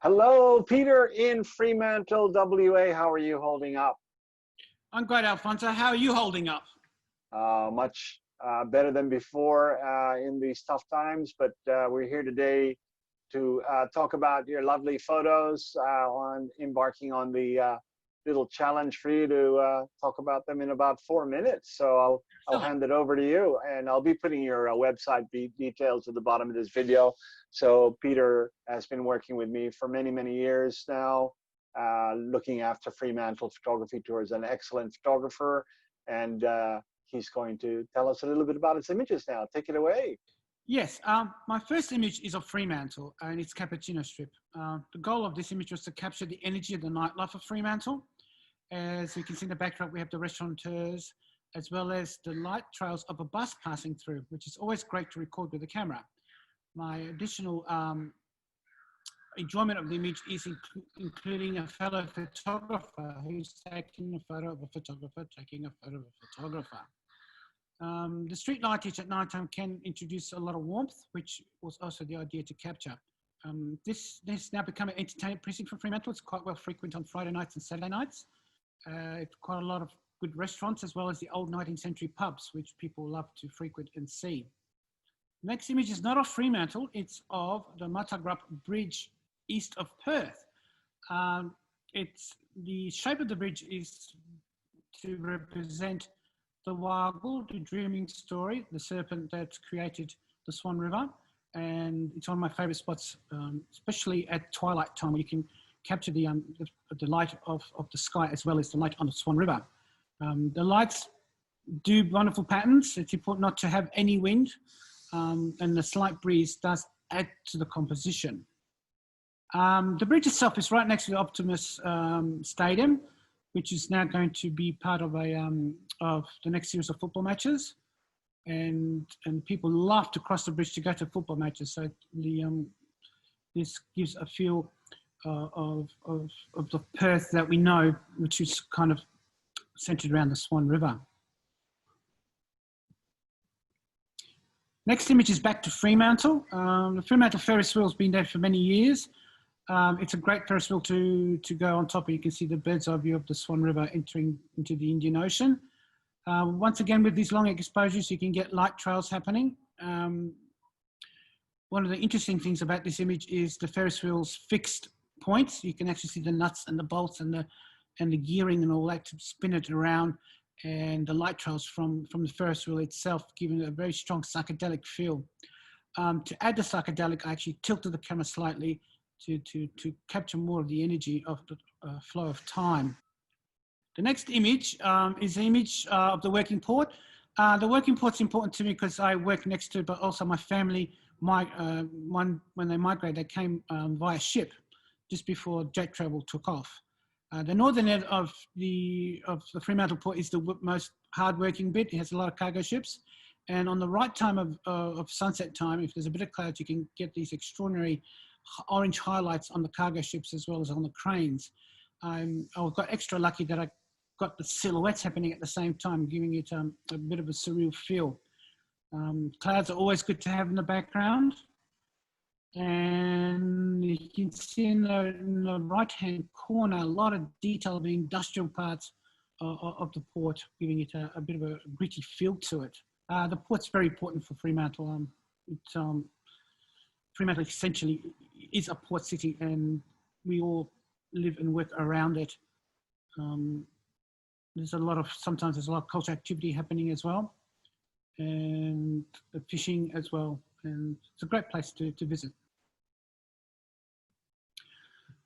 Hello, Peter in Fremantle, WA. How are you holding up? I'm great, Alfonso. How are you holding up? Much better than before in these tough times, but we're here today to talk about your lovely photos on embarking on the little challenge for you to talk about them in about 4 minutes. So I'll hand it over to you, and I'll be putting your website details at the bottom of this video. So Peter has been working with me for many, many years now, looking after Fremantle photography tours, an excellent photographer, and he's going to tell us a little bit about his images now. Take it away. Yes, my first image is of Fremantle, and it's Cappuccino Strip. The goal of this image was to capture the energy of the nightlife of Fremantle. As you can see in the backdrop, we have the restaurateurs, as well as the light trails of a bus passing through, which is always great to record with the camera. My additional enjoyment of the image is including a fellow photographer who's taking a photo of a photographer taking a photo of a photographer. The street lightage at night time can introduce a lot of warmth, which was also the idea to capture. This has now become an entertainment precinct for Fremantle. It's quite well frequent on Friday nights and Saturday nights. It's quite a lot of good restaurants, as well as the old 19th century pubs, which people love to frequent and see. The next image is not of Fremantle, it's of the Matagraph Bridge east of Perth. The shape of the bridge is to represent the Waggle, the dreaming story, the serpent that created the Swan River. And it's one of my favourite spots, especially at twilight time, where you can capture the light of the sky as well as the light on the Swan River. The lights do wonderful patterns. It's important not to have any wind, and the slight breeze does add to the composition. The bridge itself is right next to the Optimus Stadium, which is now going to be part of of the next series of football matches, and people love to cross the bridge to go to football matches. So this gives a feel of the Perth that we know, which is kind of centered around the Swan River. Next image is back to Fremantle. The Fremantle Ferris Wheel has been there for many years. It's a great Ferris wheel to go on top of. You can see the bird's eye view of the Swan River entering into the Indian Ocean. Once again, with these long exposures, you can get light trails happening. One of the interesting things about this image is the Ferris wheel's fixed points. You can actually see the nuts and the bolts and the gearing and all that to spin it around, and the light trails from the Ferris wheel itself, giving it a very strong psychedelic feel. To add the psychedelic, I actually tilted the camera slightly to capture more of the energy of the flow of time. The next image is the image of the working port. The working port's important to me because I work next to it, but also my family, when they migrated, they came via ship just before jet travel took off. The northern end of the Fremantle port is the most hard-working bit. It has a lot of cargo ships. And on the right time of sunset time, if there's a bit of clouds, you can get these extraordinary orange highlights on the cargo ships as well as on the cranes. I got extra lucky that I got the silhouettes happening at the same time, giving it a bit of a surreal feel. Clouds are always good to have in the background. And you can see in the right-hand corner, a lot of detail of the industrial parts of the port, giving it a bit of a gritty feel to it. The port's very important for Fremantle. Fremantle essentially is a port city, and we all live and work around it. Sometimes there's a lot of cultural activity happening as well, and the fishing as well. And it's a great place to visit.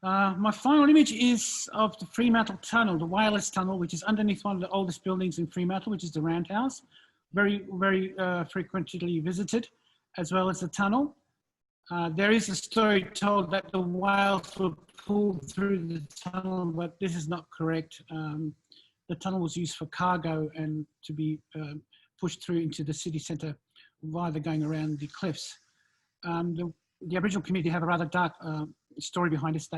My final image is of the Fremantle Tunnel, the wireless tunnel, which is underneath one of the oldest buildings in Fremantle, which is the Roundhouse. Very, very frequently visited, as well as the tunnel. There is a story told that the whales were pulled through the tunnel, but this is not correct. The tunnel was used for cargo and to be pushed through into the city centre via the going around the cliffs. The Aboriginal community have a rather dark story behind this.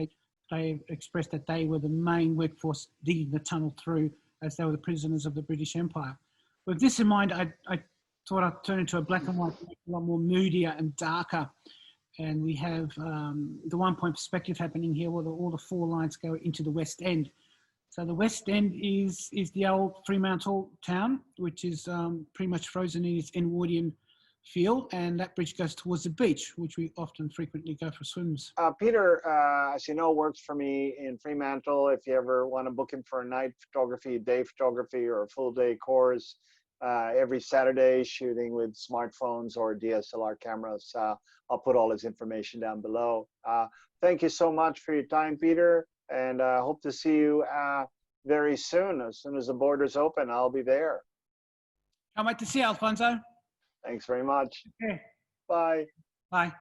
They expressed that they were the main workforce digging the tunnel through, as they were the prisoners of the British Empire. With this in mind, I thought I'd turn into a black and white, a lot more moodier and darker. And we have the 1 point perspective happening here where all the 4 lines go into the West End. So the West End is the old Fremantle town, which is pretty much frozen in its Edwardian feel, and that bridge goes towards the beach, which we often frequently go for swims. Peter, as you know, works for me in Fremantle. If you ever want to book him for a night photography, day photography, or a full day course, every Saturday shooting with smartphones or DSLR cameras, I'll put all his information down below. Thank you so much for your time, Peter, and hope to see you very soon. As soon as the borders open, I'll be there. Can't wait to see you, Alfonso. Thanks very much. Okay. Bye. Bye.